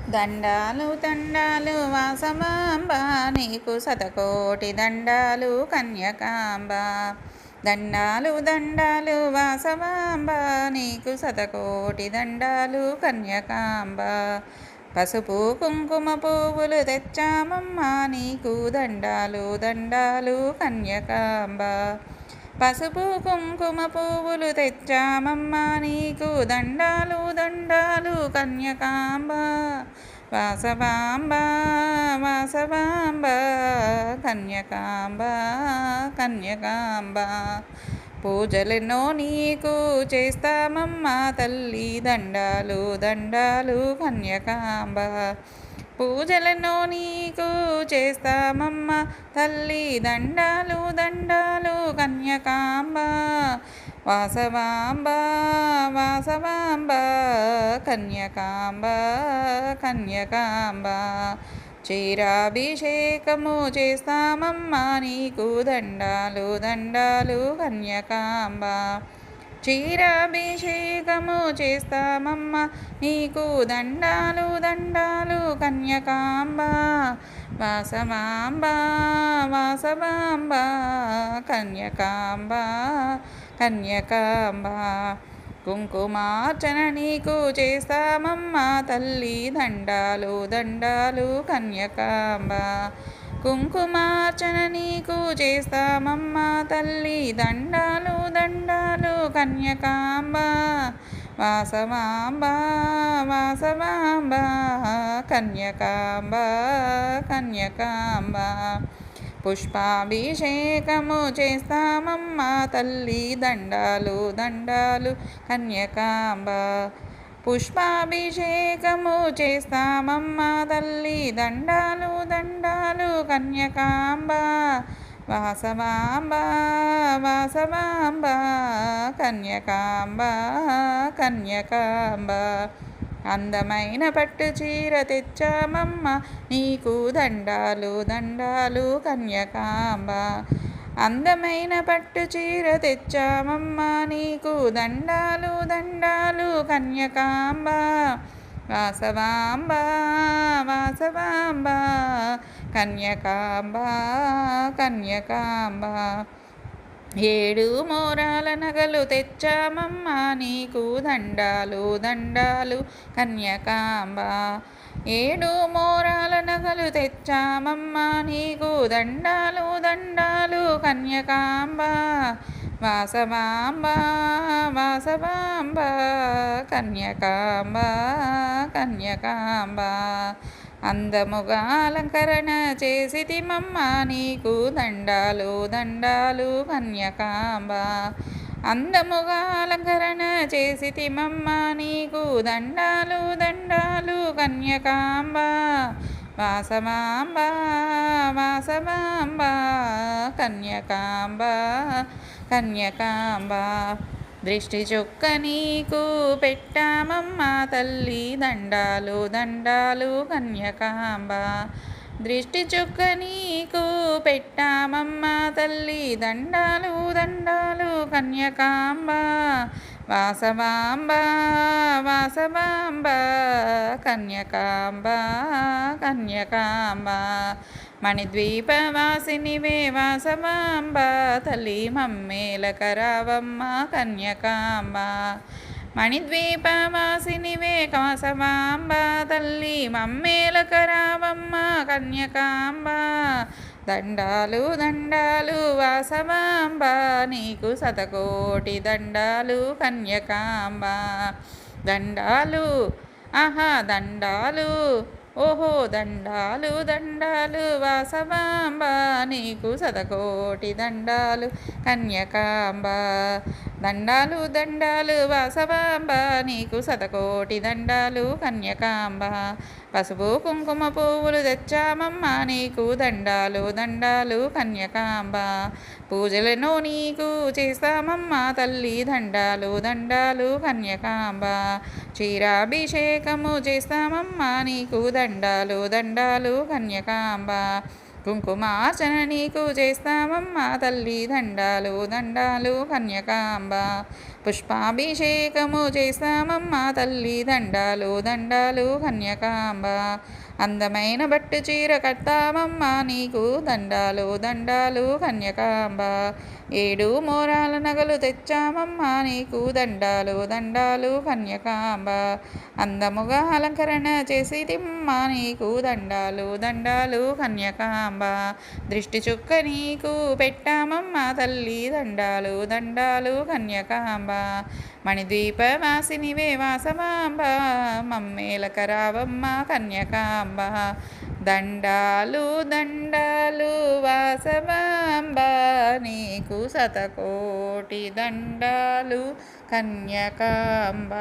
దండాలు దండాలు వాసవాంబ, నీకు శతకోటి దండాలు కన్యకాంబ. దండాలు దండాలు వాసవాంబ, నీకు శతకోటి దండాలు కన్యకాంబ. పసుపు కుంకుమ పువ్వులు తెచ్చామమ్మా, నీకు దండాలు దండాలు కన్యకాంబ. పసుపు కుంకుమ పువ్వులు తెచ్చామమ్మా, నీకు దండాలు దండాలు కన్యకాంబ. వాసవాంబ వాసవాంబ కన్యకాంబ కన్యకాంబ. పూజలెన్నో నీకు చేస్తామమ్మా తల్లి, దండాలు దండాలు కన్యకాంబ. పూజలెన్నో నీకు చేస్తామమ్మా తల్లి, దండాలు దండాలు కన్యకాంబ. వాసవాంబ వాసవాంబ కన్యకాంబ కన్యకాంబ. క్షీరాభిషేకము చేస్తామమ్మా, నీకు దండాలు దండాలు కన్యకాంబ. క్షీరాభిషేకము చేస్తామమ్మా, నీకు దండాలు దండాలు కన్యకాంబ. వాసవాంబ వాసవాంబ కన్యకాంబ కన్యకాంబ. కుంకుమార్చన నీకు చేస్తామమ్మా తల్లి, దండాలు దండాలు కన్యకాంబ. కుంకుమార్చన నీకు చేస్తామమ్మా తల్లి, దండాలు దండాలు కన్యకాంబ. వాసవాంబ వాసవాంబ కన్యకాంబ కన్యకాంబ. పుష్పాభిషేకము చేస్తామమ్మా తల్లి, దండాలు దండాలు కన్యకాంబ. పుష్పాభిషేకము చేస్తామమ్మా తల్లి, దండాలు దండాలు కన్యకాంబ. వాసవాంబ వాసవాంబ కన్యకాంబ కన్యకాంబ. అందమైన పట్టు చీర తెచ్చామమ్మా, నీకు దండాలు దండాలు కన్యకాంబ. అందమైన పట్టు చీర తెచ్చామమ్మా, నీకు దండాలు దండాలు కన్యకాంబ. వాసవాంబ వాసవాంబ కన్యకాంబ కన్యకాంబ. ఏడు మోరాల నగలు తెచ్చామమ్మా, నీకు దండాలు దండాలు కన్యకాంబ. ఏడు మోరాల నగలు తెచ్చామమ్మా, నీకు దండాలు దండాలు కన్యకాంబ. వాసవాంబ వాసవాంబ కన్యకాంబ కన్యకాంబ. అందముగా అలంకరణ చేసితిమమ్మా, నీకు దండాలు దండాలు కన్యకాంబ. అందముగా అలంకరణ చేసితిమమ్మా, నీకు దండాలు దండాలు కన్యకాంబ. వాసవాంబ వాసవాంబ కన్యకాంబ కన్యకాంబ. దృష్టి చుక్క నీకు పెట్టామమ్మా తల్లి, దండాలు దండాలు కన్యకాంబ. దృష్టి చుక్క నీకు పెట్టామమ్మా తల్లి, దండాలు దండాలు కన్యకాంబ. వాసవాంబ వాసవాంబ కన్యకాంబ కన్యకాంబ. మణిద్వీపవాసినివే వాసవాంబ తల్లి, మమ్మేలకరావమ్మ కన్యకాంబ. మణిద్వీపవాసినివే వాసవాంబ తల్లి, మమ్మేలకరావమ్మ కన్యకాంబ. దండాలు దండాలు వాసవాంబ, నీకు శతకోటి దండాలు కన్యకాంబ. దండాలు ఆహా దండాలు ఓహో దండాలు దండాలు వాసవాంబ, నీకు శతకోటి దండాలు కన్యకాంబ. దండాలు దండాలు వాసవాంబ, నీకు శతకోటి దండాలు కన్యకాంబ. పసుపు కుంకుమ పువ్వులు తెచ్చామమ్మా, నీకు దండాలు దండాలు కన్యకాంబ. పూజలను నీకు చేస్తామమ్మా తల్లి, దండాలు దండాలు కన్యకాంబ. క్షీరాభిషేకము చేస్తామమ్మా, నీకు దండాలు దండాలు కన్యకాంబ. కుంకుమార్చన నీకు చేస్తామమ్మా తల్లి, దండాలు దండాలు కన్యకాంబ. పుష్పాభిషేకము చేస్తామమ్మా తల్లి దండాలు దండాలు కన్యకాంబ. అందమైన బట్టు చీర కడతామమ్మా నీకు దండాలు దండాలు కన్యకాంబ. 7 మోరాల నగలు తెచ్చామమ్మా నీకు దండాలు దండాలు కన్యకాంబ. అందముగా అలంకరణ చేసి తిమ్మా నీకు దండాలు దండాలు కన్యకాంబ. దృష్టి చుక్క నీకు పెట్టామమ్మా తల్లి దండాలు దండాలు కన్యకాంబ. మణిద్వీపవాసినివే వాసవాంబ మమ్మేలక రావమ్మ కన్యకాంబ. దండాలు దండాలు వాసవాంబ నీకు శతకోటి దండాలు కన్యకాంబ.